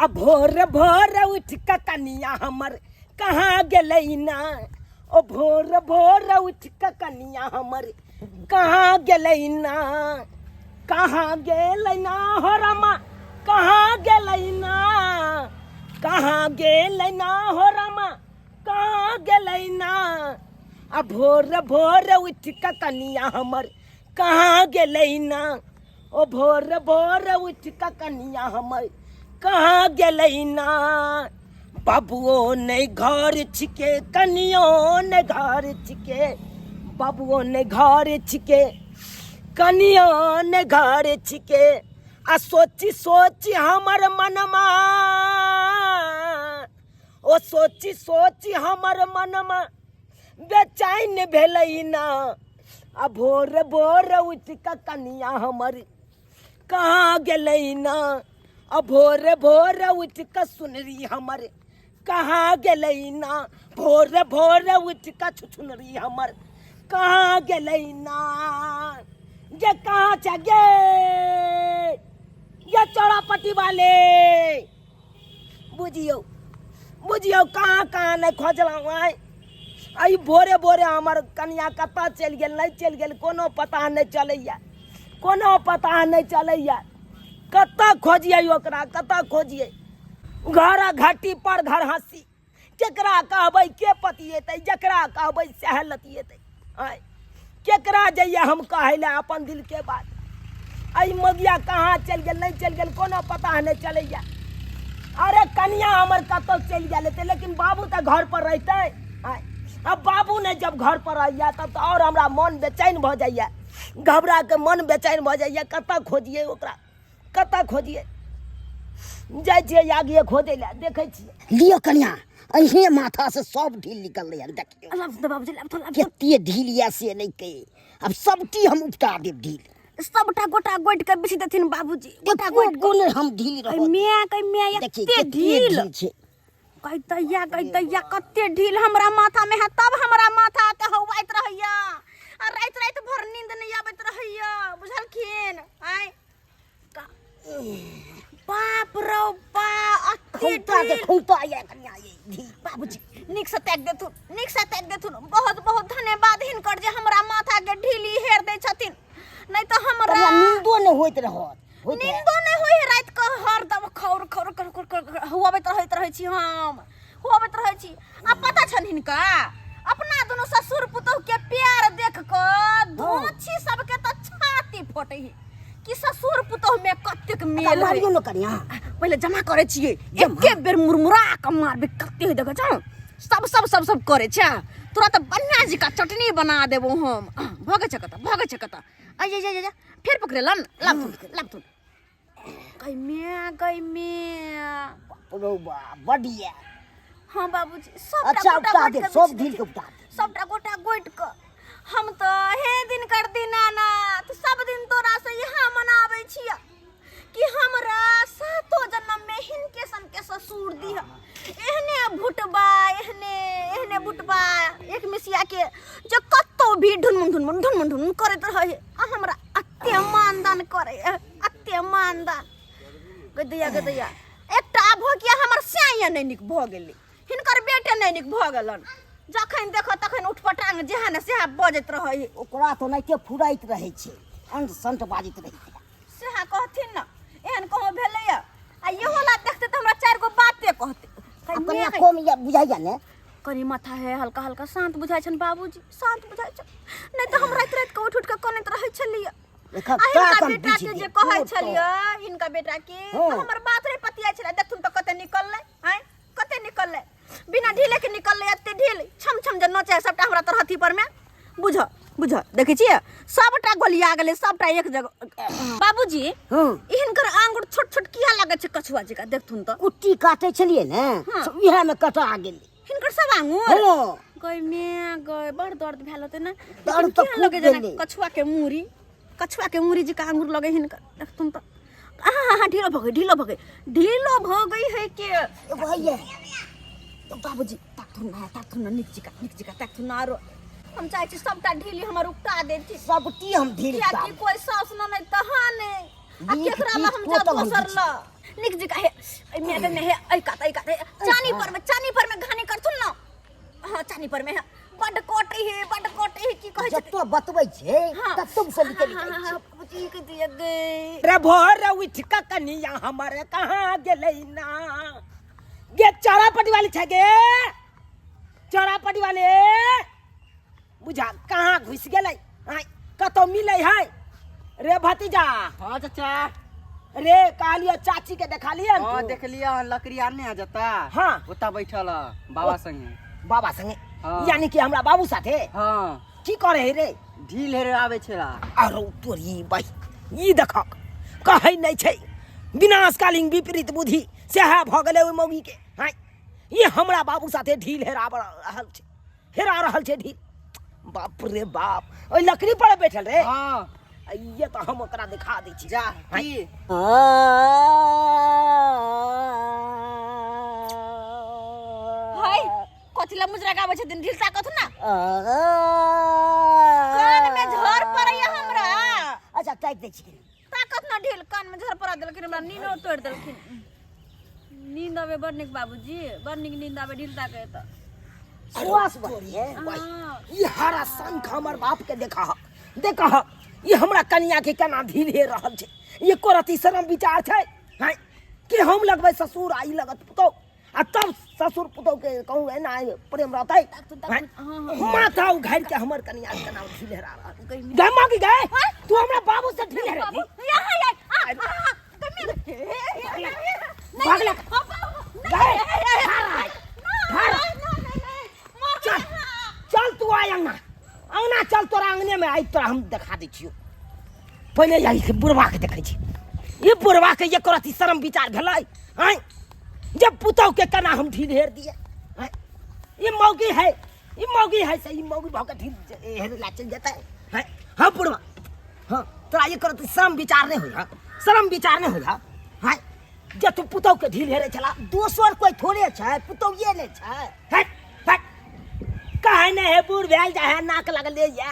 अब भोर भोर उठ के कनिया हमर कहाँ गेलै ना। ओ भोर भोर उठ के कनिया हमर कहाँ गेलै ना। कहाँ गेलै ना हो रमा कहाँ गेलै ना। कहाँ गेलै ना हो रमा कहाँ गेलै ना। अब भोर भोर उठ के कनिया हमर कहाँ गेलै ना। ओ भोर भोर उठ के कनिया हमर कहाँ गेलै ना। बाबुओ नहीं घर छिके कनियो नहीं घर छिके। बाबुओ नहीं घर छिके कनियो नहीं घर छिके। आ सोची सोची हमर मनमा ओ सोची सोची हमर मनमा बेचैन भेलै ना। आ भोर भोर उठ के कनिया हमर कहाँ गेलै ना। आ भोर भोर उठ के सुनरी हमर कहाँ गेलै ना। भोर भोर उठ के छुछुनरी हमर कहाँ गेलै ना। ये कहाँ छ गे ये चौरापट्टी वाले बुझियो बुझियो कहाँ कहाँ नहीं खोजलहुँ आइ। आई भोरे भोरे हमर कनिया कतऽ चलि गेल नहीं चलि गेल कोनो पता नहीं चलैया। कोनो पता नहीं चलैया कतऽ खोजिए ओकरा कतऽ खोजिए। घर घाटी पर घर हंसी केकरा कहबै के पतिएतै जकरा कहबै सएह लतिएतै। आइ केकरा जइए हम कहै लए अपन दिल के बात। आई मगिया कहाँ चलि गेल नहीं चलि गेल कोनो पता नहीं चलैया। अरे कनिया हमर कतऽ चलि गेल हेतै लेकिन बाबू तऽ घर पर रहितै। आइ अब बाबू ने जब घर पर आइया तब तो और हमरा मन बेचैन भऽ जाइया। घबरा के मन बेचैन भऽ जाइया कतऽ खोजिए ओकरा कतऽ खोजिए। जाइ छियै आगे खोजै लए देखै छियै। लियो कन्या अहे माथा से सब ढील निकल यार देखियो कते ढील या से नहीं कहे। अब सबटी हम उपटा देब ढील सबटा गोटा गोट के बिछि देथिन बाबूजी। गोटा गोट कोने हम ढील रहो मैं एते ढील छे। कहितैया कते ढील हमरा माथा में है तब हमरा माथा के हौवाइत रहैया। आ रात रात भर नींद नहीं आबैत रहैया बुझलखिन। आइ बाप रो बा अते खूंटा ये कन्या ये बाबूजी निक से ताक देथुन बहुत बहुत धन्यवाद हिनकर जे हमरा माथा के ढीली हेर दै छथिन। नहीं तो हमरा नींदो नहीं होइत रहत नींदो नहीं होय रात के हरदम खौर खौर खौर हुआबैत रहै छी हम हुआबैत रहै छी। आ पता छन हिनका अपना दोनों ससुर पुतोह के प्यार देख के धोछी सबके तो छाती फटै है कि ससुर पुतोह में कतेक मेल है। न कन्या पहले जमा करे छिए एके बेर मुरमुरा के मारबे कते है देख छ। सब करे छ तोरा तो बन्या जी का चटनी बना देबो हम। भगे छ कत आय फिर पकड़ेलन लापथुन गई मैं बढ़िया। हाँ बाबूजी अच्छा उपटा दे सब ढील के उपटा दे सबटा गोटा गोट के। हम तो हे दिन कर दिना ना तो सब दिन तोरा से यहाँ मनाबै छिया कि हमरा सातो जन्म में हिनके सन के ससुर दिया। एहने भुटबा एक मिसिया के जो कतो भी ढुन करत रहे हमरा अत्ते मानदान करे अत्ते मानदान गदैया एकटा भोगिया हमर स्याय नहीं निक भ गेलै हिनकर बेटे नहीं निक भ गेलन। जखन देखो तखन उठपटांग जेहन सेहा बजैत रहे ओकरा तो नहीं फुराइत रहे छे अंत संत बाजित रहे सेहा कहथिन न एहन कहो भेलैया। आ इहो ला देखते त हमरा चार गो बाते कहते अपने कोम या बुझाइया ने कनी माथा है हल्का हल्का शांत बुझाइ छन बाबूजी शांत बुझाइ छन। नहीं तो हम रात रात के उठ के कनैत रहे छलिया। इनका बेटा के जे कहै छलिया इनका बेटा के हमर बात रे पतिया छला देखथुन त कते निकललै हैं कते निकललै बिना ढीले के निकललै एते ढील छम जे नोचे सबटा हमरा तरहथी पर में बुझ देखै छियै सबटा गोलिया गेलै सबटा एक जगह। बाबूजी इनकर आंगुर छोट छोट किया लागे छै कछुआ जका देखथुन त कुट्टी काटे छलिए ने इहा में कटा गेलै हिनकर सब आंगुर गई बड़ दर्द भेल होते ना दर्द तो खूब गेलै। कछुआ के मूरी जी का आंगुर लगे हिनकर देखथुन त हाँ ढीलो भगई है के भैया बाबूजी ताकथुन निक जिका ताकथुन आरो हम चाहे छी सबटा ढीली हमर उकटा देती सबटी हम ढील क्या कि कोई सास न नहीं तहां ने आ केकरा ला हम जा दोसर ला लिख जी काहे मैडम में है ऐ कात चानी पर में घानी करथुन ना हां चानी पर में है बड कोटी है की कहै जब तो बतबै छे तब तुम से निकल बुची के दिया गई रे भोर उठ का कनिया हमारे कहाँ गेलै ना गे चौरापटी वाली छे गे चौरापटी वाले बुझा कहाँ घुस गेलै आय कतो मिलै है रे भतीजा। हाँ चाचा। रे कालिया चाची के देखा लिया हाँ देख लिया लकड़ी आने आ जाता। हाँ उता बैठल बाबा संगे। बाबा संगे हाँ। यानी कि हमरा बाबू साथे हाँ की करे है रे ढील हेरे आवे छला। अरे तोरी भाई ई देख कहै नै छै विनाशकालीन विपरीत बुद्धि सेहा भ गेलै ओइ मौगी के। हाय ये हमरा बाबू साथे ढील हेरा रहल छै ढील। बाप रे बाप ओइ लकड़ी पर बैठल रे। हाँ ये तो हम ओकरा दिखा दै छी जा हाय। की हाय कथिला मुजरा गाबै छै दिन ढील ताकत ना कान में झर पड़ैया हमरा। अच्छा ताक दे छी ताकत ना ढील कान में झर पड़ा देलखिन हमरा नींदो तोड़ देलखिन। नींद आवे बड़ निक बाबूजी बड़ निक नींद आवे ढील ताके त सुआस बढ़िए ई हरा शंख हमर बाप के देखा ये हमरा कन्या के केना ढील हे रहल छै। ये कोरती शरम विचार छै हाय कि हम लगबै ससुर आई लगत पुतौ आ तब ससुर पुतौ के कहू है ना प्रेम रहतै। माथा उघाड़ के हमर कन्या के केना ढील हेरा रहल गै मां की गै तू हमरा बाबू से ढील हेरा भाग ले गै चल तू आय अंगना चल तोरा अंगने में आई तोरा हम दिखा दै छियो। पहले यही के बुढ़वा के देखै छी ये बुढ़वा के ये करती शर्म विचार भेलै हैं जब पुतौ के केना हम ढील हेर दिए हैं। ये मौगी है से ई मौगी भौ के ढील हेर ला चल जेतै हैं। हां बुढ़वा हां तोरा ये करती शर्म विचार नहीं होय शर्म विचार नहीं होय हैं जे तू पुतौ के ढील हेरे चला दोसर कोई थोड़े छै पुतौ ये ने छै है कहे नहीं है बूढ़ भेल जाए नाक लगले या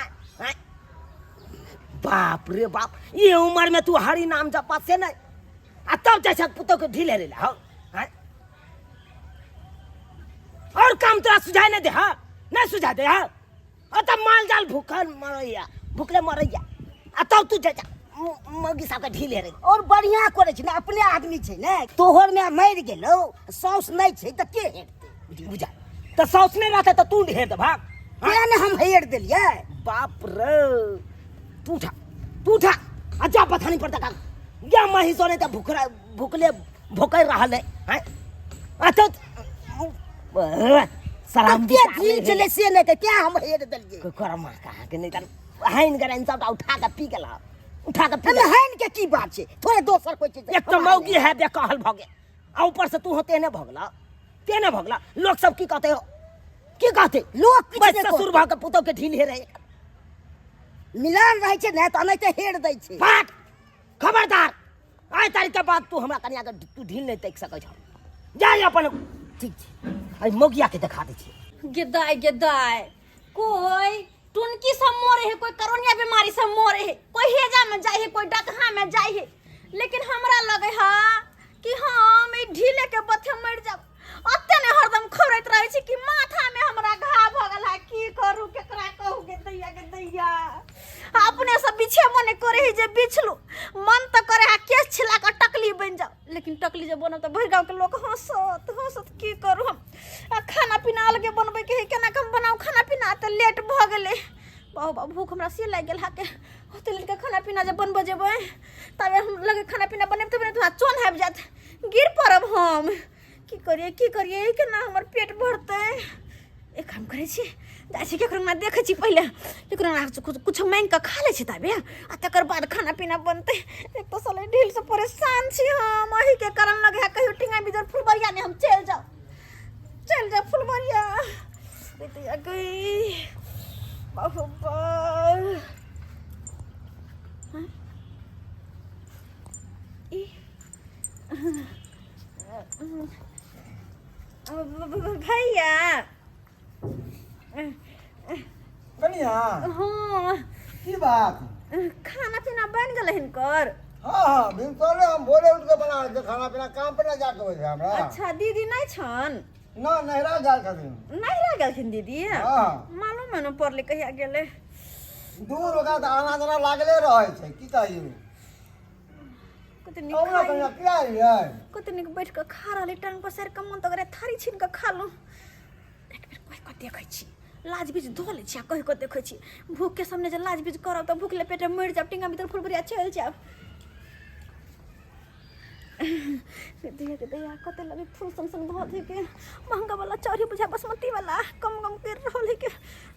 बाप रे बाप ये उम्र में तू हरि नाम जपा से नहीं आ तब जैसा पुतौ के ढील हेरे ला हैं और काम तोरा सुझाई नहीं दे हा नहीं सुझा दे हा और तब माल जाल भूखले मरैया आ तब तू जैसा मौगी साथे ढील हेरे और बढ़िया करे छै ना अपने आदमी छै ने तोहर में मर गेलो साउस नहीं छै त के हेरते बुझा तो साउस नहीं रहता तो तू ढेर दे भाग क्या ने हम हेर देलिए। बाप रे तू उठा अच्छा पता नहीं पड़ता का क्या महिषो नहीं तो भूखले भूखे रहल है अच्छा सलाम के ढील चले से ने के क्या हम हेर देलिए कोरमा कहा के नहीं कर हाइन गरन सब उठा के पी गेला उठा के पी अरे हैन के की बात छै थोड़े दोसर कोई चीज एक तो मौगी है बेकहल भगे आ ऊपर से तू होते ने भगला लोग सब की कहते हो की कहते लोग बस ससुर भाग के पुतौ के ढील हेरे मिलान रहे छै ने त नहीं त हेर दै छै। बात खबरदार आइ तारीख के बाद तू हमरा कन्या के तू ढील नहीं देख सकै छ जा अपन ठीक छै आई मौगिया के दिखा दै छी। गेदाय कोई टुनकी सब मोरे है कोई करोनिया बीमारी सब मोरे है कोई हेजा में जाए है कोई डकहा में जाए है लेकिन हमरा लगे हा कि हम ई ढीले के बथे मर जाब अते ने हरदम खौरैत रहै छी कि माथा में हमरा घा भ गेल है की करू केकरा कहू के दैया अपने सब बिछे मने करे है जे बिछलू मन त करे है केस छिला के टकली बन जाओ लेकिन टकली जे बनब त भर गांव के लोग हंसत की करू हम खाना पीना अलगे बनबै के है केना कम बनाऊ खाना पीना त लेट भ गेले बाबा भूख हमरा से लाग गेल हाके होते लेट के खाना पीना जे बनब जेबै तबे हम लगे खाना पीना बनेब तबे तोरा चोन आबि जात गिर पड़ब हम की करिए केना हमर पेट भरतै एक काम करे छी जाइ छी केकरो ना देखै छी पहिले केकरो ना कुछ मांग के खा ले छी तबे आ तकर बाद खाना पीना बनतै। एक तो साले ढील से परेशान छी हम अही के कारण लगे है कहियो टिंगा बिजर फुलबरिया ने हम चल जाओ फुलबरिया देखते आ गई बाबा भैया कनिया हाँ की बात खाना पीना बन गेल हिनकर हाँ हाँ भिनसरे हम भोरे उठ के बना के खाना पीना काम पे ना जाके हो जाए हमरा अच्छा दीदी नहीं छन ना नहरा जाल छथिन नहीं रह गेलखिन दीदी हाँ मालूम है न पड़ले कहिया गेले दूर होगा तो आना जाना लागले रहे छै की कहियो कतनी कौना कहिया क्या है कतनी बैठ के खा रहले टांग पर सर कमन तो करे थारी छीन के खा लो एक बेर कहि के देखै छी लाज बीज धो ले छी कहि के देखै छी भूख के सामने जे लाज बीज करब त भूख ले पेटे मर जाब टिंगा भीतर फुलबुरिया चल जाब दिया के दिया कते लगे फूल सन धो दे के महंगा वाला चौरी बुझा बासमती वाला कम कम कर रहले के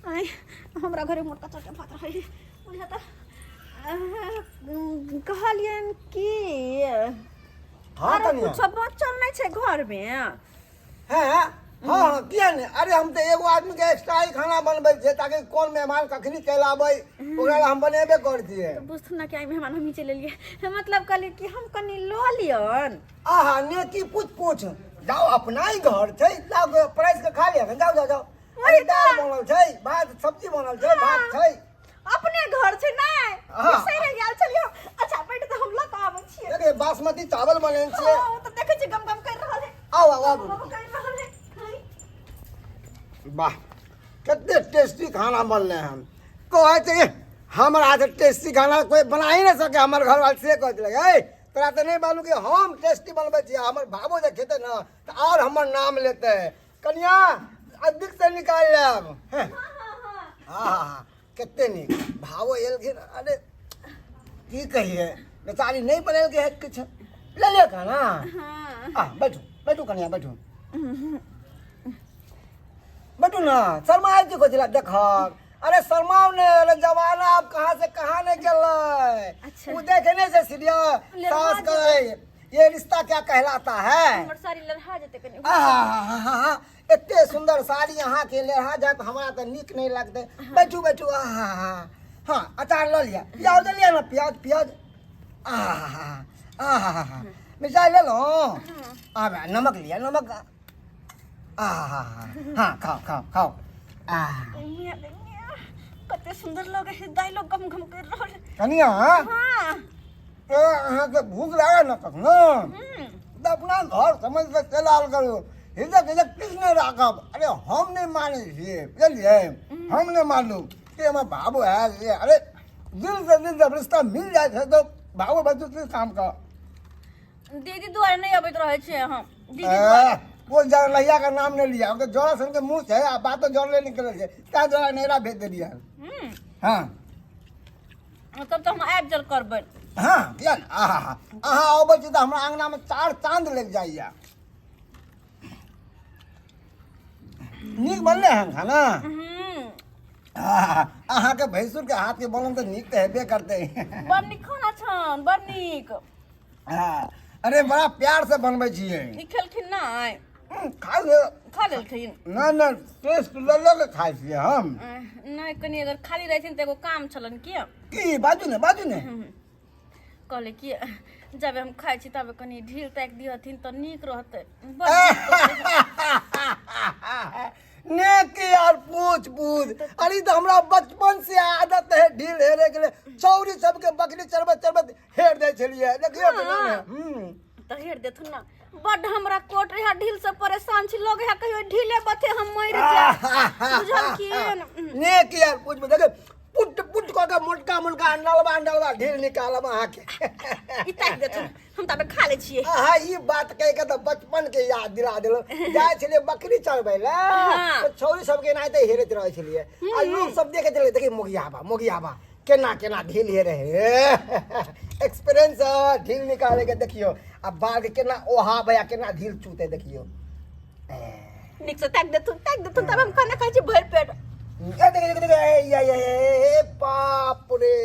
आई हमरा घरे मोटका चटे भात रहे बुझा त कहलियन की हाँ अरे कनिया कुछ बचल नहीं छे घर में हैं हाँ हाँ किया नहीं अरे हम तो एगो आदमी के एक्स्ट्रा ही खाना बनबै छै ताकि कौन मेहमान कखनी चल आबै ओकरा ला हम बनेबे कर दिए तो बुझथु ना कि आई मेहमान हम ही चले लिए मतलब कहली कि हम कनी लो लियन आहा ने की पूछ जाओ अपना ही घर छै जाओ प्राइस के खा लिया जाओ जाओ जाओ वही अरे दाल बनल छै भात सब्जी बनल छै भात छै अपने घर छे नहीं हाँ। सही रे गेल चलियो अच्छा बैठ तो हम लग आबै छिए देखे बासमती चावल बने छियै ओ तो देखे छी गम गम कर रहल है आओ आओ आओ गम कर रहल है वाह कितने टेस्टी खाना बनले हम कहे छै हमरा से टेस्टी खाना कोई बना ही नहीं सके हमर घर वाले से कह दिले ए तोरा तो नहीं मालूम कि हम टेस्टी बनबै छियै हमर बाबू जे खेते ना तो और हमर नाम लेते कन्या अधिक से निकाल लेब हाँ हाँ कितने नीक भावो एलखिन अरे की कहिए बेचारी नहीं बनेलकै है किछ ले ले खाना हां बैठू बैठू कन्या बैठू बैठू ना शर्मा जी को दिला देख अरे शर्माओ ने अरे जमाना अब कहाँ से कहाँ नहीं चल अच्छा। वो देखने से सीरिया सास गए ये रिश्ता क्या कहलाता है हमर सारी लड़हा जते कनी आहा इतने सुंदर साड़ी यहाँ के लहरा जाए तो हमारा तो नीक नहीं लगते बैठू बैठू आहा हाँ अचार लो लिया प्याज ले लिया ना प्याज प्याज आहा आहा मिर्चाई ले लो नमक लिया नमक आहा हाँ खाओ खाओ खाओ मिया कते सुंदर लगे है डायलॉग गम गम कर रहल कनिया हां अहाँ के भूख लगा ना कखनो तो अपना घर समझ के चलाल करो हिजक हिजक किसने राखब अरे हम नहीं माने छिए बुझलिए हम नहीं मानू कि हमारे बाबू है ये अरे दिल से दिल जब रिश्ता मिल जाए है तो बाबू बच्चों के काम का दीदी द्वारा नहीं अबैत रहे छे हम दीदी वो लहिया का नाम नहीं लिया उनके जोड़ा सुन के मुंह से आ बात तो जोड़ ले निकल से क्या जोड़ा नेरा भेज दे दिया हाँ तब तो हम आबि जल करबै हाँ किया आहा अहाँ अबै छी तो हमरा अंगना में 4 चांद लग जाइए नीक बनले हैं खाना अहाँ के भैंसुर के हाथ के बनल तो नीक तो हेबे करते बड़ नीक खाना छन बड़ नीक अरे बड़ा प्यार से बनबै छियै ई खेलखिन नहीं खा लेलखिन ना ना टेस्ट ले ले के खाइ छियै हम नहीं कनी अगर खाली रहथिन तो एगो काम छलन की बाजू ने कहले कि जब हम खाइ छी तब कनी ढील ताक दिहथिन तो नीक रहते ने की यार पूछ अरे तो हमरा बचपन से आदत है ढील हेरे के लिए चौरी सबके बकरी चरबत हेर दे छलिए देखियो तो हेर देथुन ना बड हमरा कोट रहा ढील से परेशान छी लोग है कहियो ढीले बथे हम मर जा बुझल की ने की यार पूछ देखे पुट को के मोटका अंडलवा ढील निकालब अहाँ के ई ताक देथुन हम तब खा ले छिए हाँ ई बात कह के तो बचपन के याद दिला देलो जाय छलिए बकरी चरबै ले तो छौरी सबके नाते हेरैत रहै छलिए आ लोग सब देखे चले देखी मोगियाबा केना ढील हेरे एक्सपीरियंस ढील निकाले के देखियो अब बाल के केना ओहा भैया केना ढील चूते देखियो निक से ताक देथुन तब हम खाना खाइ छी भर पेट ये बाप रे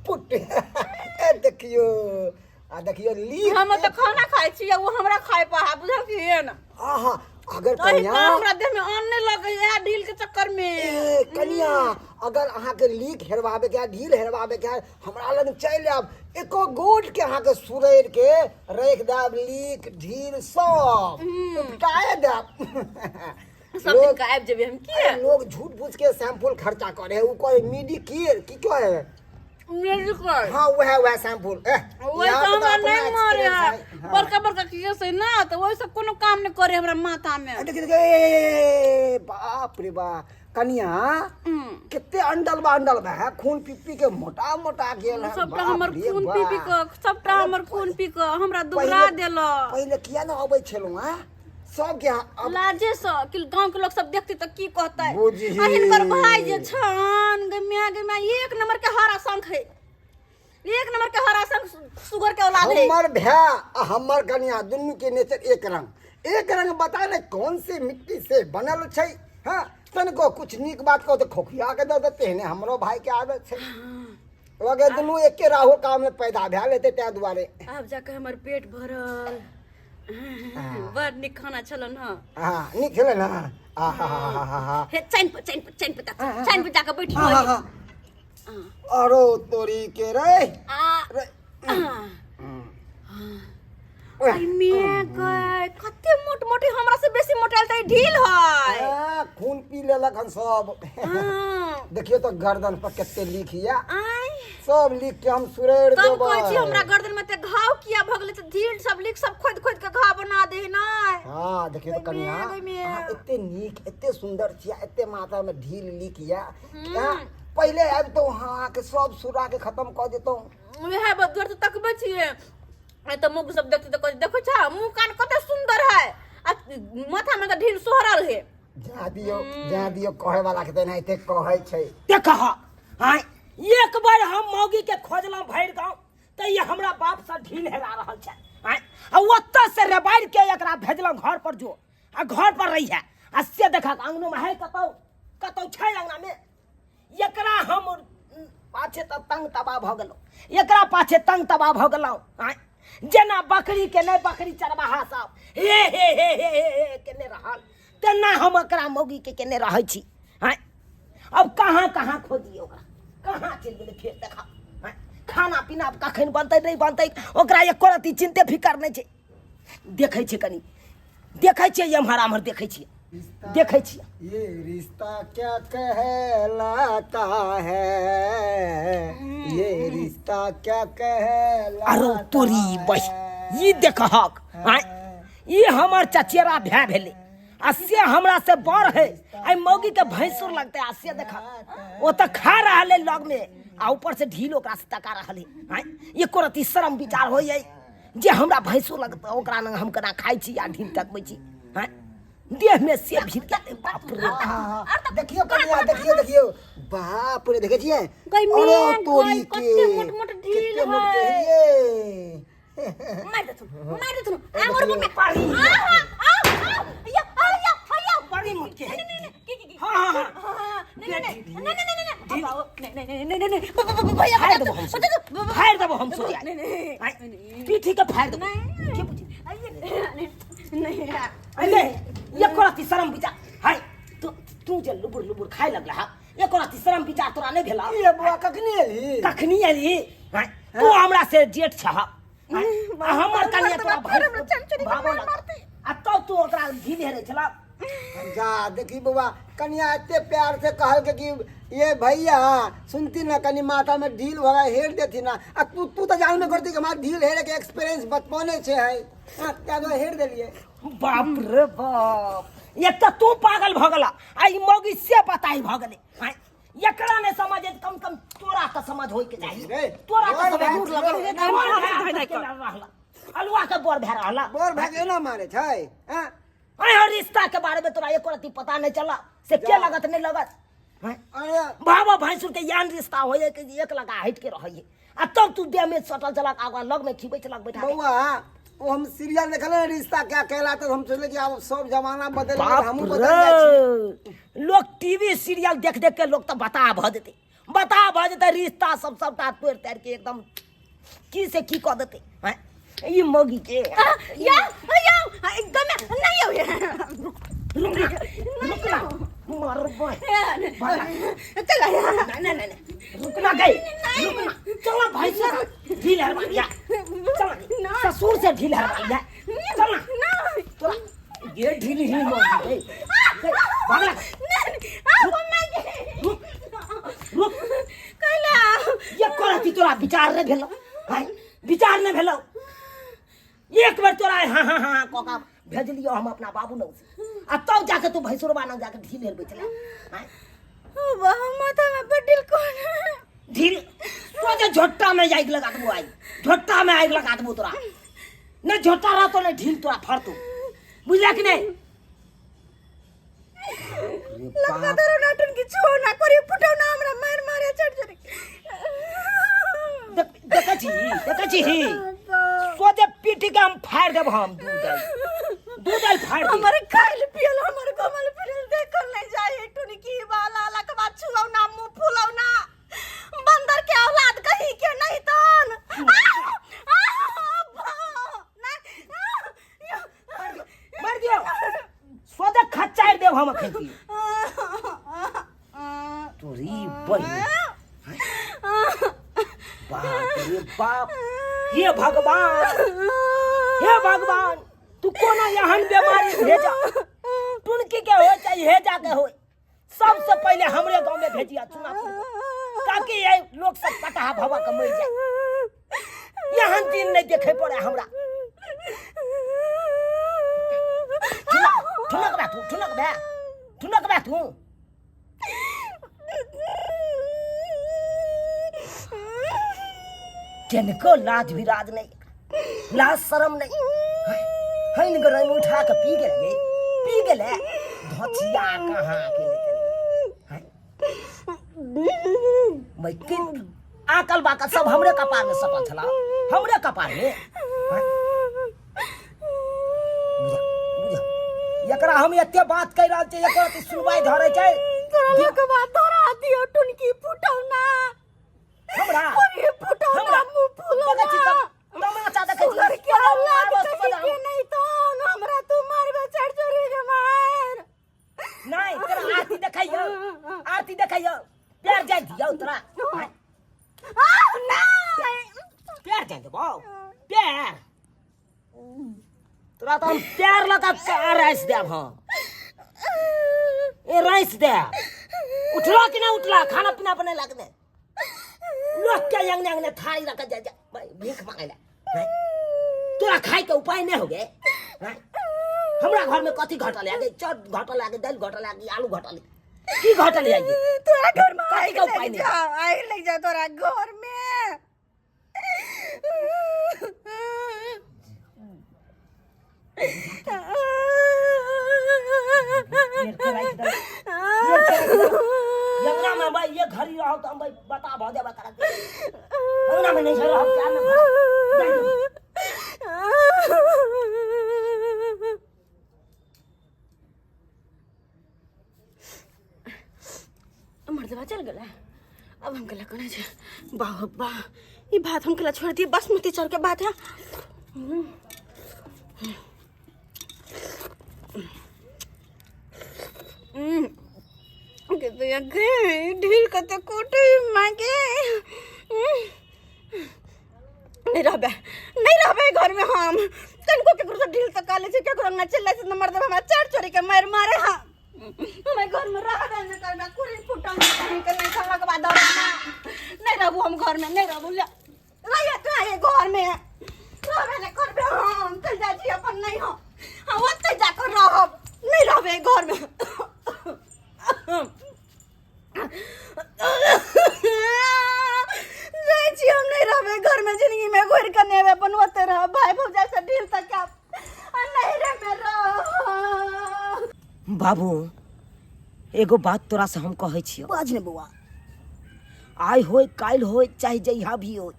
पुट देखियो ली हम तो खाना खाइ छी वो हमरा खाइ पा बुझल की ना आहा अगर कन्या कन्या हमरा देह में अन्न नहीं लगे है ढील के चक्कर में कन्या अगर अहाँ के लीक हेरवाबे के ढील हेरवाबे के हमरा लग चल आब एको गोट के अहाँ के सुरैर के रख देब लीक ढील सब उपटाए देब सब दिन का आबि जेबे हम की लोग झूठ पूछ के सैंपल खर्चा करे उ कोई मेडिकेयर की कहे मेडिकल हाँ वह सैंपल वही तो हमरा नहीं मारे बड़का बड़का केस है ना तो वही सब कोनो काम नहीं करे हमरा माथा में देखिए बाप रे बाप कनिया कितने अंडल बा खून पी के मोटा मोटा गेल है सबटा हमर खून पी के सबटा हमर खून पी के हमरा दुबरा देला पहले किया ना अबै छलौ हां सब के लाजे से कि गांव के लोग सब देखते तो की कहते बुझी हिनकर भाई जे छन गमिया एक नंबर के हरा शंख है एक नंबर के हरा शंख सुगर के औलाद है हमर भैया हमर कनिया दुनु के नेचर एक रंग बता ने कौन से मिट्टी से बनल छै हां तनको कुछ नीक बात को तो खोखिया के दे देते हैं हमरो भाई के आदत छै लगे दुनु एक के राहु काम में पैदा भै लेते त्या दुआरे अब जाके हमर पेट भरल बड़ निक खाना छलन हां निक खेले ना आहा हे चैन पे जाके बैठी अरो तोरी के रे कते मोट मोटी हमरा से बेसी मोटाइल त ढील है खून पी लेलक हन सब देखियो तो गर्दन पर कितने लिखिया सब लिख के हम सुरेड़ देबो तब कहै छी हमरा गर्दन में ते घाव किया भगले त ढील सब लिख सब खोद खोद के घाव बना दे ना हां देखियो तो कन्या इतने नीक इतने सुंदर छिया इतने माथा में ढील लिखिया पहले अब तो हां के सब सुरा के खत्म कर देतो वह बदर तो तकबे छिए तो मुख सब देखते तो देखो छा मुंह कान कते सुंदर है माथा में तो ढील सोहरल है जा दियो कहे वाला के नहीं ते कहै छै देख हां एक बार हम मौगी के खोजला भैर गांव त ये हमरा बाप से ढील हेरा रहल छै आ ओत्ता से रेबाड़ के एकरा भेजला घर पर जो आ घर पर रही है आ से देखा अंगनो में है कतौ छै अंगना में एकरा हम पाछे त तंग तबा भ गेलो एकरा पाछे तंग तबा भ गेलो जेना बकरी के नहीं बकरी चरवाहा सब हे केने रहल तेना हम एकरा मौगी के केने रहै छी अब कहाँ खोजिए ओकरा कहाँ चल गेलै फेर देखा खाना पीना कखन बनतै नहीं बनतै ओकरा एको रति चिंते फिकर नहीं छै देखै छै कनी देखै छै एम्हर आम्हर देखै छियै देखै छियै ये रिश्ता क्या कहलाता है ये रिश्ता क्या कहलाता अरे तोरी बस ई देखहक ई हमर चचेरा भाई भेले आ से हमरा से बड़ है आई मौगी के भैंसुर लगते आ से देखा ओ त खा रहले लग में आ ऊपर से ढील ओकरा से तका रहले एको रति शर्म विचार होय जे हमरा भैंसुर लगता ओकरा न हम कना खाइ छी आ ढील तकबै छी देह में से भीड़ के बाप रे देखियो कन्या देखियो बाप रे देखे छिए अरे तोरी के कते मोट मोट ढील है मार दे तू आमर में पानी या बड़ी मुट्ठी है नहीं हां फायर दबो हम सो पीठी के फायर दबो के बुझी नहीं एको रति शरम विचार हाय तू जे लुबुर खाए लगला एको रति शरम विचार तोरा नहीं भेला ये बुआ कखनी एली हाय तू हमरा से जेठ छह हमर कनिया तोरा भागो लगते आ तो तू ओकरा ढील हेरे छला जा देखी बुआ कन्या इतने प्यार से कहल के कि ये भैया सुनती ना कनी माथा में ढील भरा हेर देती ना आ तू तो जान में करती कि हमारा ढील हेरे के एक्सपीरियंस बचपने से है क्या तो हेर देलिए बाप रे बाप ये तो तू पागल भ गेला आ ई मौगी से बताई भ गेले एकरा ने समझे कम तोरा तो समझ होय के चाहिए तोरा तो समझ दूर लगे अलवा के बोर भे रहला बोर भागे ना मारे छै हर रिश्ता के बारे में तोरा एको रति पता नहीं चला से के लगत नहीं लगत अरे बाबा भैंसुर के यान रिश्ता होय के एक लगा हट के रहै आ तब तू देह में सटल चलक आगा लग में खिबै चलक बैठा बउआ वो हम सीरियल देखले रिश्ता क्या कहलाता हम सोचले कि अब सब जमाना बदल गया हम बदल जाय छी लोग टीवी सीरियल देख के लोग तो बता भ देते रिश्ता सबटा तोड़ तार के एकदम की से की क देते ई मौगी के या एकदम नहीं हो रुकना मार भाई चल नहीं रुकना गई चलो भाई से ढील हरवाइया चलो ससुर से ढील हरवाइया चलो ये ढील ही मौगी है भागला रुक कहला ये कोरा तोरा विचार नहीं भेलो हैं विचार नहीं भेलो एक बार तोरा हाँ हाँ हाँ कोका भेज लियो हम अपना बाबू न आ तब जाके तू भैंसुरवा न जाके ढील हेल बेचले हैं बाबू माथा में बडिल कौन ढील सोचे झोट्टा में आग लगा दबो आई झोट्टा में आग लगा दबो तोरा न झोट्टा रह तो न ढील तोरा फड़ तू बुझला कि नहीं लगा दरो नाटन की छो ना करी फुटाव ना हमरा मार मारे चढ़ देखा छी सोचे पीठी के हम फाड़ देब हम दूध आई फाड़ दे हमारे खाइल पियल हमारे कमल पियल देखल नहीं जाए टुनी की वाला ला के बाद छुआव ना मुंह फुलाव ना बंदर के औलाद कहीं के नहीं तन मार दियो सोचे खच्चार देब हम खेती तोरी बड़ी बाप रे बाप हे भगवान तू कोना यहाँ बीमारी भेजा टुनकी के हो चाहे हेजा के हो सबसे पहले हमरे गांव में भेजिया चुनापुर ताकि ये लोग सब कटहा भवा के मर जाए यहाँ दिन नहीं देखे पड़े हमरा ठुनक बा तू किनको लाज विराज नहीं लाज शर्म नहीं है इनको रंग उठा के पी गेले धोतिया कहाँ के भाई किन आकल बाकल सब हमरे कपार में सटा छला हमरे कपार में एकरा हम एते बात कह रहल छै एकरा की सुनवाई धरे छै तोरा के बात तोरा दियो टुनकी फुटाव ना हमरा ये फुटाव ना मुंह फुलाव ना तमाचा देखे सुगर के औलाद कहीं के नहीं तो हमरा तू मारबे चढ़ चोरी के मार नहीं तेरा आरती देखैयो पैर जाय दियो तोरा नहीं पैर जाय देबो पैर तोरा तो हम पैर लगा के राइस देब हम ए राइस दे उठला कि ना उठला खाना पीना बने लगने लोग क्या यंग यंग ने थाली रख जा जा भाई भीख मांगे ले तोरा खाए के उपाय नहीं हो गए हमरा घर में कथी घटल आ गई चट घटल आ गई दाल घटल आ गई आलू घटल की घटल आ गई तोरा घर में कथी का उपाय नहीं आग लग जा तोरा घर में यंगना में भाई ये घर ही रहो तो हम भाई बता भौ देबा करा यंगना में नहीं रहो क्या में मर्दवा चल गला अब हम कला कने छे वाह वाह ई बात हम कला छोड़ दिए बासमती चावल के बात है के तो ये ढील कते कोटे मांगे नहीं रहबे घर में हम तनको के गुरु ढील तक काले से के गुरु ना चले से नंबर दे हमरा चार चोरी के मार मारे हां मैं घर में रह दे न करना कुरी फुटा नहीं करने खाला के बाद नहीं रहबू हम घर में नहीं रहबू रहिए तो आए घर में रहबे न करबे हम चल जा जी अपन नहीं हो हां ओते जाकर रहब नहीं रहबे घर में जाई छी हम नहीं रहबे घर में जिंदगी में घुर के नेवे अपन ओते रह भाई भौजा से ढील तक नहीं रे मेरा बाबू एगो बात तोरा से हम कहै छियो बाज ने बउआ आइ होय काल होय चाहे जहिया भी होय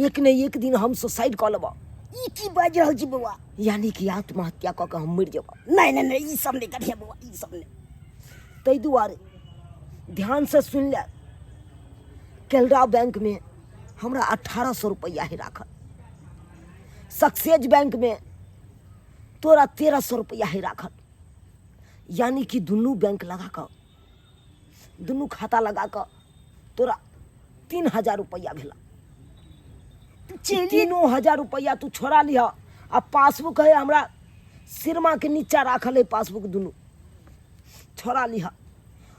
एक न एक दिन हम सुसाइड कर लेब ई की बाज रहल छी बउआ यानी कि आत्महत्या क के हम मर जेब नहीं ई सब नहीं करिए बउआ ई सब नहीं तै दुआरे ध्यान से सुन ले केनरा बैंक में हमरा 1800 रुपया ही राखल सक्सेस बैंक में तोरा 1300 रुपया ही राखल यानी कि दुनू बैंक लगा कर दुनू खाता लगा कर तोरा 3000 रुपया भेला 3000 रुपया तू छोड़ा लिह आ पासबुक है हमरा सिरमा के नीचा राखल है पासबुक दुनू छोड़ा लिह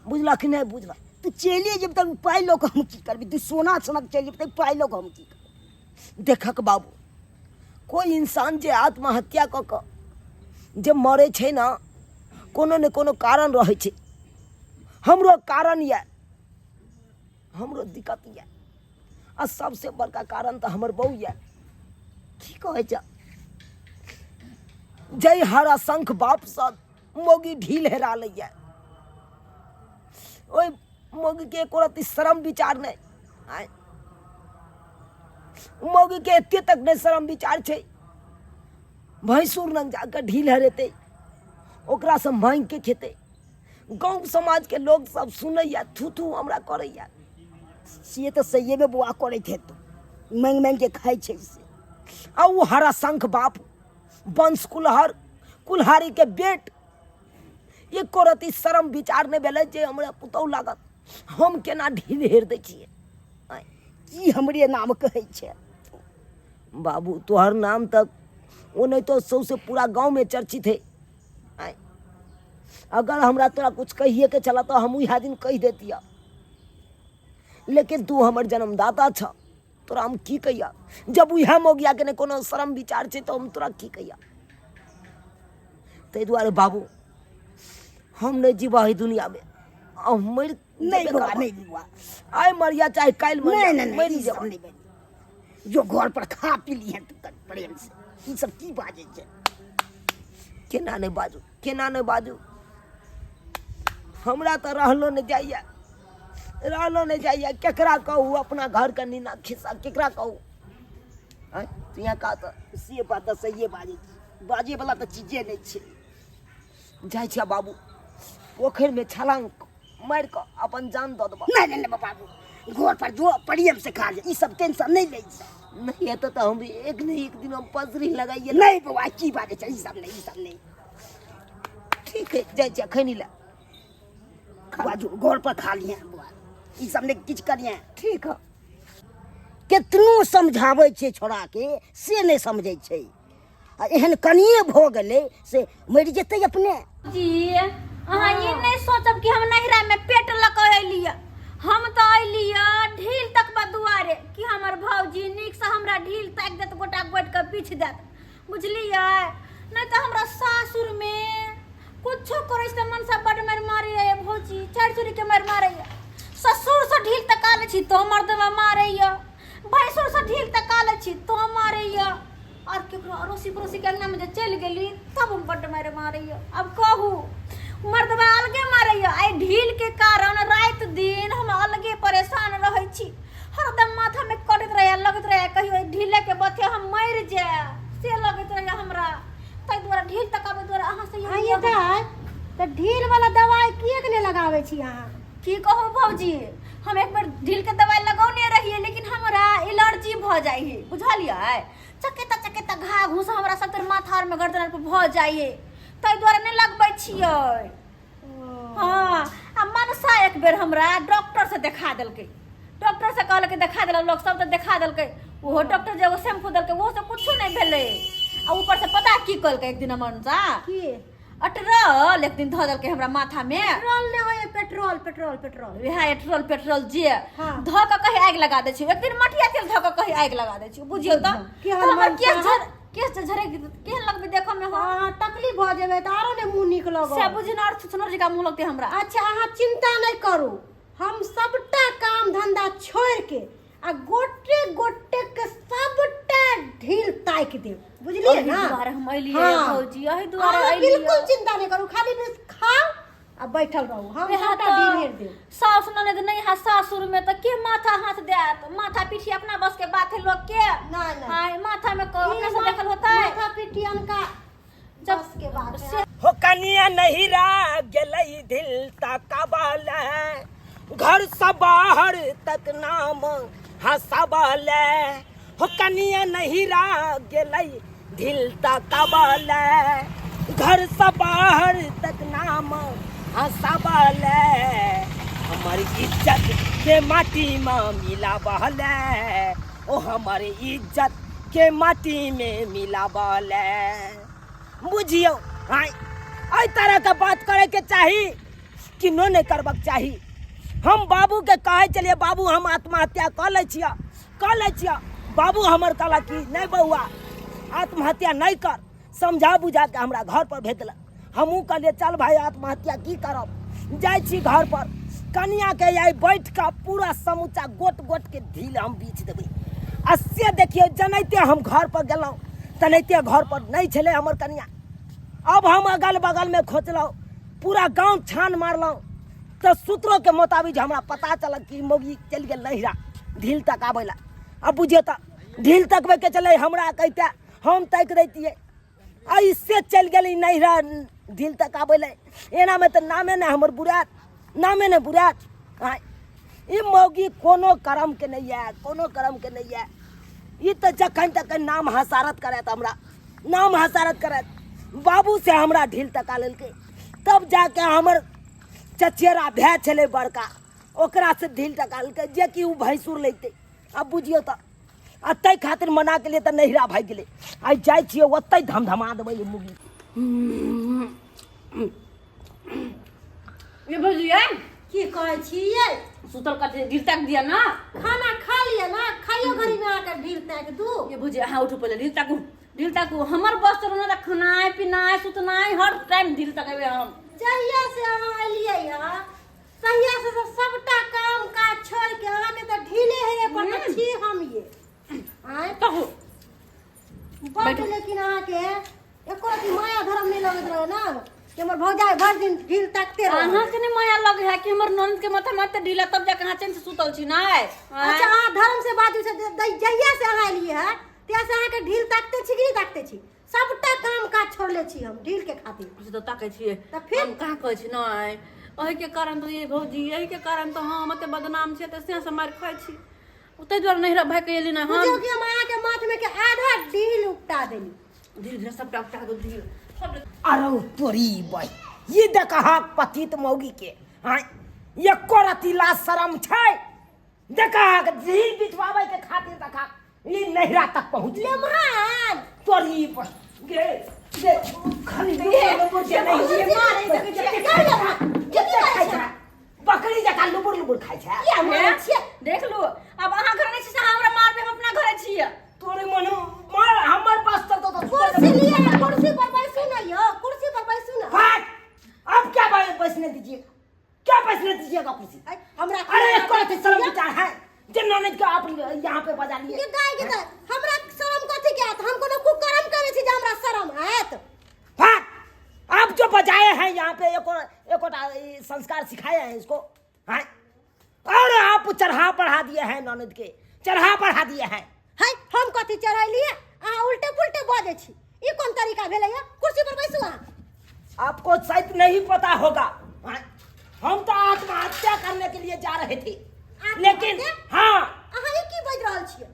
बुझला कि नहीं बुझला तू चलिए जब तक पाई लो हम की करबी तू सोना सनक चलिए तब पाई लो हम की करबी देखक बाबू कोई इंसान जे आत्महत्या क जे मरे छे ना कोनो ने कोनो कारण रहे छे हमरो कारण या हमरो दिक्कत या आ सबसे बड़का कारण तो हमर बहू या की कहे जा जय हरा शंख बाप सब मोगी ढील हेरा लैया ओई मोगी के एको रति शर्म विचार नहीं आय मोगी के एते तक नहीं शर्म विचार छे भैंसुर नंग जाकर ढील हरेते ओकरा से मांग के खेते गांव समाज के लोग सब सुनैया थू थू हमरा करैया से तो सही में बुआ करे थे तो मांग मांग के खाई छे से आ वो हरा शंख बाप वंश कुल्हारी के बेट एको रति शर्म विचार नहीं भेलै जे हमरा पुतौ लागत हम केना ढील हेर दै छियै आय, की हमरे नाम कहै छै बाबू तोहर नाम तक वो नहीं तो सौसे पूरा गांव में चर्चित है आय, अगर हमरा तोरा कुछ कहिए के चला तो हम वह दिन कह देतिया लेकिन तू हमर जन्मदाता छ तोरा हम की कहिया जब वह मोगिया के ने कोनो शर्म विचार छे तो हम तोरा की कहिया ते दुआरे बाबू हम नहीं जीवा है दुनिया में मर नहीं बुआ नहीं बुआ आय मरिया चाहे काल नहीं नहीं मरी नहीं जाब नहीं बनी जो घर पर खा पी ली है तू कर प्रेम से ई सब की बाजे छै केना नहीं बाजू हमरा तो रहलो नहीं जाइया केकरा कहू अपना घर का नीना खिस्सा केकरा कहू आय तू यहाँ का तो से बात तो सही बाजे वाला तो चीजे नहीं छै जाय छिया बाबू पोखर में छलांग मार के अपन जान दे देबा नहीं नहीं नहीं बाबू घर पर जो प्रेम से खा ले ई सब टेंशन नहीं ले नहीं है तो हम भी एक नहीं एक दिन हम पजरी लगाइए नहीं बुआ की बाजे छै ई सब नहीं ठीक है जाय छिया खैनी ला बाजू घर पर खा लिया बुआ ई सब नहीं किछ करिए ठीक है कितनो समझावे छे छोड़ा के से नहीं समझे छे आ एहन कनिए भ गेले से मर जेतै अपने जी अहाँ ये नहीं सोचब कि हम नहिरा में पेट लगा एलिया हम तो अलिया ढील तक दुआरे कि हमर भौजी नीक से हमरा ढील ताक देत गोटा गोट के पीछ देत बुझलिए नहीं तो हमरा सासुर में कुछो करे से मन से बड मार मारे है भौजी चढ़चुरी के मार मारे है ससुर से ढील तक आले छी तो मर्दवा मारे है भैंसुर से ढील तक आले छी तो मारे है और केकरो अड़ोसी पड़ोसी के अंगना में जे चल गेली तब हम बड मारे मारे है अब कहू मर्दवा अलगे मारे है आई ढील के कारण रात दिन हम अलगे परेशान रहे छी हरदम माथा में कटत रहे लगत रहे कहियो ढीले के बथे हम मर जाए से लगत रहे हमरा तै द्वारा ढील तक आबे द्वारा अहाँ से ये त ढील वाला दवाई किए के लिए लगावे छी अहाँ की कहू भौजी हम एक बार ढील के दवाई लगौने रहिए लेकिन हमरा एलर्जी भ जाई है बुझलिए चकेता घा घूस हमरा सब माथा में गर्दन पर भ जाई है तै द्वारा नहीं लगबै छियै हाँ आ मनसा एक बेर हमरा डॉक्टर से देखा देलकै डॉक्टर से कहलकै देखा देल लोग सब तो देखा देलकै वो डॉक्टर जे शैम्पू देलकै वो से कुछ नहीं भेलै आ ऊपर से पता की कहलकै एक दिन मनसा की अटरल एक दिन ध देलकै हमरा माथा में पेट्रोल ले होय पेट्रोल वह पेट्रोल जे हाँ। ध के कहीं आग लगा दै छी एक दिन मटिया तेल ध के कहीं आग लगा दै छी बुझियो त की हाल हमर मनसा? केस झरे केहन लगबे देखो में हो हां तकलीफ भ जेबे त आरो ने मुंह निक लगो से बुझिन और सुनर जी का मुंह लगते हमरा अच्छा अहाँ चिंता नहीं करू हम सबटा काम धंधा छोड़ के आ गोटे गोटे के सबटा ढील ताक देब बुझलिए ना दुआरे हम अइलिए हाँ। भौजी यही दुआरे अहाँ अइलिए बिल्कुल चिंता नहीं करू खाली बस खाओ आ बैठल रहू हम सबटा ढील हेर देब सास ननद नहीं है सासुर में तो के माथा हाथ देत माथा पीठी अपना बस के बात है लोग के नहीं। हां माथा में अपने से देखल होता है माथा पिटियन का जब के बात है हो कनिया नहीं रह गेलै दिल तकबल घर से बाहर तक नाम हंसबल हो कनिया नहीं रह गेलै दिल तकबल घर से बाहर तक नाम हंसबल हमारी इज्जत के माटी में मिलाबल ओ हमारे इज्जत के माटी में मिलाबल बुझियो आई तरह का बात करे के चाही कि नो नहीं करबक चाही हम बाबू के कहे चलिए बाबू हम आत्महत्या कर ले छिया बाबू हमर कहला कि नहीं बउआ आत्महत्या नहीं कर, समझा बुझा के हमरा घर पर भेजल। हमहूँ कहलिए चल भाई आत्महत्या की करब। जाइ छी घर पर, कनिया के आई बैठ के पूरा समूचा गोट गोट के ढील हम बीच देबै। आ से देखिए जनैते हम घर पर गेलहुँ तनैते घर पर नहीं छलै हमर कनिया। अब हम अगल बगल में खोजलहुँ, पूरा गांव छान मारलहुँ, तो सूत्रों के मुताबिक हमरा पता चलल कि मौगी चलि गेल नहिरा ढील तक आबै ला। अब बुझिए तो ढील तकबै के चले हमरा कहते हम तक दैतियै, ऐसे चलि गेली नहिरा ढील तक आबै ला। एना में तो नामे ने हमर बुरात, नामे ने बुरात। ई मौगी कोनो कर्म के नहीं है, कोनो कर्म के नहीं है। ये तो जखन तक नाम हसारत करत, हमरा नाम हसारत करत, बाबू से हमरा ढील तका लेलकै। तब जाके हमर चचेरा भाई छलै बड़का, ओकरा से ढील तका लेलकै जे कि उ भैंसुर लेते। अब बुझियो तो अतै खातिर मना के लिए तो नहिरा भाग गेलै। आई जाइ छियै ओतै धमधमा देबै मुगी। ये भौजिया की कहै छियै? सुतल कते ढील तक दिया ना। खाना खा लिया ना, खाइयो घड़ी में आकर ढील ताक दू। ये भौजिया हाँ उठो पहले ढील ताकू हमर बस चलो ना, खानाए पीनाए सुतनाए हर टाइम ढील तकबे हम। जहिया से अहाँ एलियै यहाँ तहिया से तो सबटा काम काज छोड़ के अहाँ के तो ढीले है पर छी हम ये आए तो बट लेकिन अहाँ के एको रति माया धर्म नहीं लगत रहे ना कि हमर भौजाई भर दिन ढील ताकते रहे। अहाँ के ने माया लगे है कि हमर ननद के माथा मारते ढीला तब जाके हां चैन से सुतल छी ना। अच्छा अहाँ धर्म से बाजू से जहिया से अहाँ एलियै है त्या से अहाँ के ढील ताकते छी कि नहीं ताकते छी? सबटा काम काज छोड़ले छी हम ढील के खातिर। तो ताकै छिए त फिर हम कहां कहै छी ना। ओहि के कारण तो ये भौजी यही के कारण तो हम मते बदनाम छै, त से मार खाइ छी। उतै द्वार नहिरा भाई के एली ना हम। बुझियो कि हम अहाँ के माथ में के आधा ढील उपटा देली। धीरे धीरे सब टाक दो ढील सब। अरे तोरी भाई ये देखा पतित मौगी के हाँ एको रति लाज शरम छै। देखा ढील बिछवावे के खातिर देखा ये नहिरा तक पहुंच ले मान तोरी भाई गे गे खाली मुझे नहीं ये मारे के खाइ छै बकरी जका लुबुर लुबुर खाइ छै। या मारे छियै देख लो अब अहाँ घर नहीं छी हमरा मारबे हम अपना घरे छिए। तोरे मन मार हमर पास तो कुर्सी लिए कुर्सी पर बैसू ना यो, कुर्सी पर बैसू ना। फाट अब क्या बैठने दीजिए, क्या बैठने दीजिएगा कुर्सी? हमरा अरे एक कोई शर्म विचार है जन्नत का आप यहाँ पे बजा लिए। ये गाय के हमरा शर्म कथि के आत? हम कोनो कुकर्म करे छी जे हमरा शर्म आत? फाट आप जो बजाए हैं यहाँ पे एक संस्कार सिखाए हैं इसको हैं और आप चढ़ा पढ़ा दिए हैं ननद के, चढ़ा पढ़ा दिए हैं। है हम कथि चढ़ैलिए आ उल्टे पुल्टे बजे छी? ई कोन तरीका भेलै या? कुर्सी पर बैसू अहाँ। आपको शायद नहीं पता होगा हैं? हम तो आत्महत्या करने के लिए जा रहे थे लेकिन हाँ अहाँ ई की बज रहल छियै?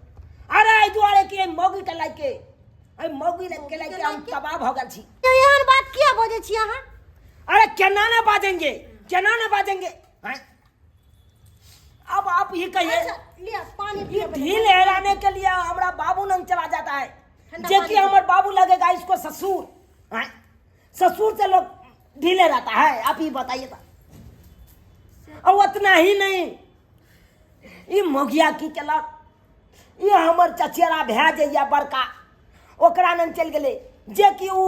अरे दुआरे के मौगी के लायके मौगी के लायके हम तबाह हो गए छी। एहन बात किया बजे छी अहाँ? अरे केना ने बाजेंगे, केना ने बाजेंगे हैं? अब आप ही कहिए अच्छा लिया पानी ये पियो। ढील लहराने के लिए हमारा बाबू नंग चला जाता है जो कि हमारे बाबू लगेगा इसको ससुर हैं? ससुर से लोग ढीले रहता है, आप ही बताइए। और उतना ही नहीं ये मोगिया की केलक, ये हमर चचेरा भै जइया बड़का ओकरा नंग चल गेले जे कि उ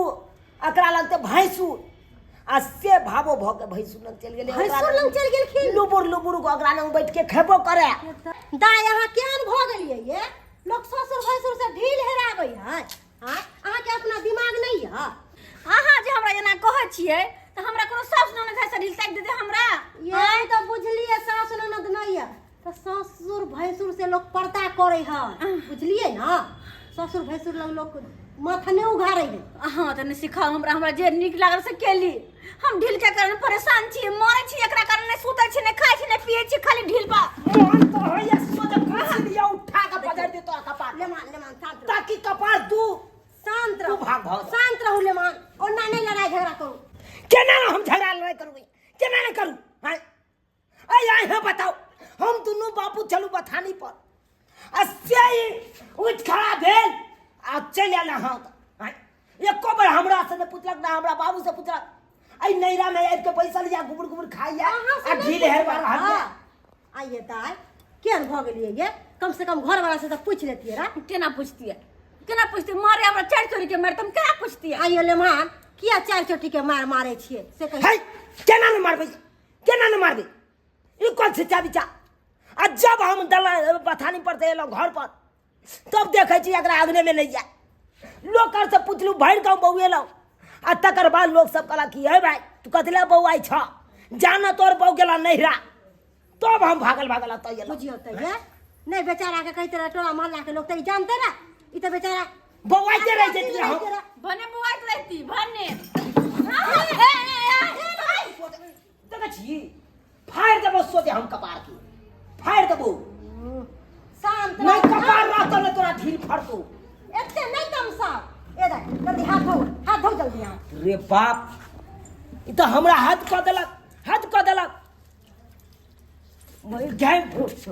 एकरा लगते भैंसुर आ से भावो भ के भैंसुर नंग चल गेले। भैंसुर लंग चल गेलखिन? लुबुर लुबुर को ओकरा नंग बैठ के खेबो करे। दाय अहाँ केहन भ गेलियै ये? लोग ससुर भैंसुर से ढील हेराबै है। हां अहाँ के अपना दिमाग नहीं है? अहाँ जे हमरा एना कहै छिए त हमरा कोनो सास ननद है से ढील ताक दे हमरा। ये तो बुझलिए सास ननद नहीं है तो ससुर भैंसुर से लोग पर्दा करे है, बुझलिए ना? ससुर भैंसुर लोग माथा नहीं उघारे है। हाँ तने सिखाओ हमरा जे नीक लागल से केली। हम ढील के कारण परेशान छी, मरे छी, एकरा कारण नहीं सुतै छी, नहीं खाइ छी, नहीं पियै छी, खाली ढील बा। मोहन तो है ये सोच कुर्सी लिया उठा के बजा दे तो कपार ले मान शांत रहो। ताकि कपार दू शांत रहो, तू भाग भाग। शांत रहो ले मान और ना नहीं लड़ाई झगड़ा करो। केना हम झगड़ा लड़ाई करूंगी, केना नहीं करूं हैं? आई है बताओ हम दोनों बापू चलू बथानी पर अस्से उठ खड़ा भेल आ चल आना हां हैं? एको बार हमरा से ने पूछलक ना हमरा बाबू से पूछलक। आई नैरा में आइ के पैसा लिया गुबुर गुबुर खाइया अहाँ से आ नहीं ढील हेरबा पूछलक, रहल हाँ। आइए दाय केहन भ गेलिए ये कम से कम घर वाला से तो पूछ लेती है रा केना पूछती है मारे हमरा 4 चोरी के मारे तुम केना पूछती है आइयो लेमान किया 4 चोटी के मार मारे छिए से कही है केना न मारबे ई कौन से चाबी चा आ जब हम बथानी पर से एलो घर पर तब देखे छी एकरा आगने में नहीं जाए लोग से पूछलू भर गाँव बउए लो आ तकर बाद लोग सब कहला कि हे भाई तू कतले बउ आई छ जाना तोर बउ गेला नहिरा तब हम भागल तो ये बुझियो त ये नहीं बेचारा के कहते रह टोला मोहल्ला के लोग त ई जानते ना ई त बेचारा बउ आइते रह जेती हम भने बुआत रहती भने देखे छी फाड़ देबो सोते हम कपार की फाड़ देबो शांत नहीं कपार रहतो न तोरा ढील फड़तो एते नहीं तमसा ए दाय जल्दी हाथ धो जल्दी यहाँ रे बाप ई तो हमरा हाथ क देलक मैं गैंग फोर्स ए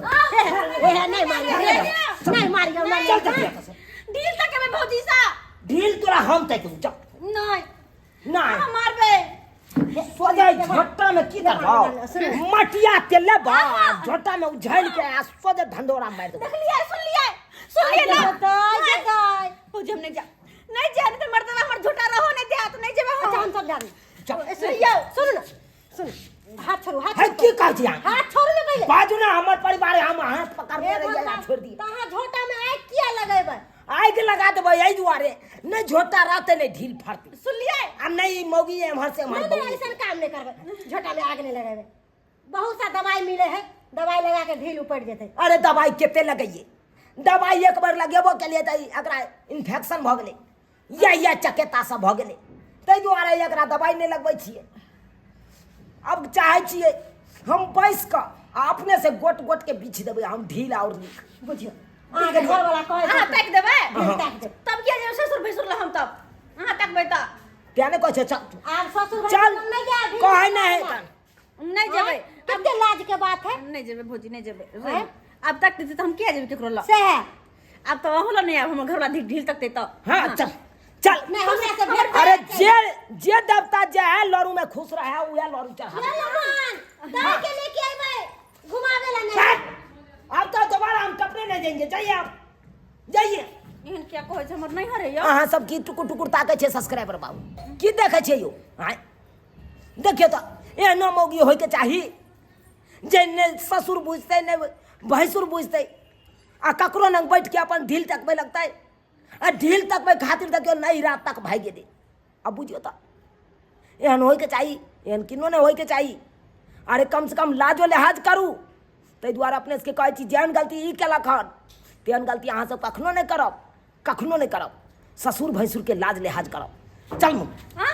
नहीं मारियो चल चल ढील तक में भौजी सा ढील तोरा हम तक चल नहीं नहीं मारबे सोजा झोटा में की दबाओ मटिया तेले बा झोटा में उझल के आ सोजा धंधोरा मार दे देख लिया सुन लिए ना दाय भौजी हम नहीं जा तो मरते हमर झूठा रहो नहीं दे तो नहीं जेबे अच्छा हम सब जानी चल सुन ना सुन हाथ छोड़ो है की कह दिया हाथ छोड़ दे पहले बाजू ना हमर परिवार है, हम हाथ पकड़ के रहिए छोड़ दी कहां झोटा में आग किया लगेबे आग लगा देबे एई दुआरे नहीं झोटा रहते नहीं ढील फड़ती सुन लिए हम नहीं मौगी है हमर से हमर नहीं ऐसा काम नहीं करबे झोटा में आग नहीं लगाबे बहुत सा दवाई मिले है दवाई लगा के ढील ऊपर जेते अरे दवाई केते लगइए दवाई एक बार लगेबो के लिए त एकरा इन्फेक्शन भ गेले या चकेता सब भ गेले तै दुआरे एकरा दवाई नहीं लगबै छिए अब चाहे छिए हम बैस का अपने से गोट के बीच देबे हम ढील और लिख बुझियो आगे घर वाला कहे हां तक देबे ताक दे तब किया जे ससुर भैसुर ला हम तब हां तक बेटा त्याने कह छे चल आर ससुर भाई चल नहीं जा कहे नहीं है नहीं जेबे कितने लाज के बात है नहीं जेबे भौजी नहीं जेबे अब तक देते तो हम किया जेबे केकरो ला से है अब तो होला नहीं अब हम घर वाला ढील तक देता हां चल नहीं हमरा से भेट अरे जे देवता जे है लरू में खुश रहे उहे लरू चढ़ा लहमान दाई के लेके आइबे घुमावे ला नहीं अब तो दोबारा हम कपड़े नहीं देंगे जाइए आप जाइए एहन क्या कहै छै हमर नहीं हरे यो अहाँ सब की टुकुर ताकै छै सब्सक्राइबर बाबू की देखै छै यो आय देखियो तो एहनो मौगी होय के चाही जे ने ससुर बुझतै ने भैंसुर बुझतै आ ककरो नंग बैठ के अपन ढील तकबै लगतै आ ढील तकबै खातिर देखियो नहीं रात तक भागे दे अब बुझियो तो एहन होय के चाही एहन किनो ने होय के चाही अरे कम से कम लाजो लिहाज करू तै दुआरे अपने से कहै छी जेहन गलती ई केलक हन तेहन गलती अहाँ सब कखनो नहीं करब ससुर भैंसुर के लाज लिहाज करब चल मुँह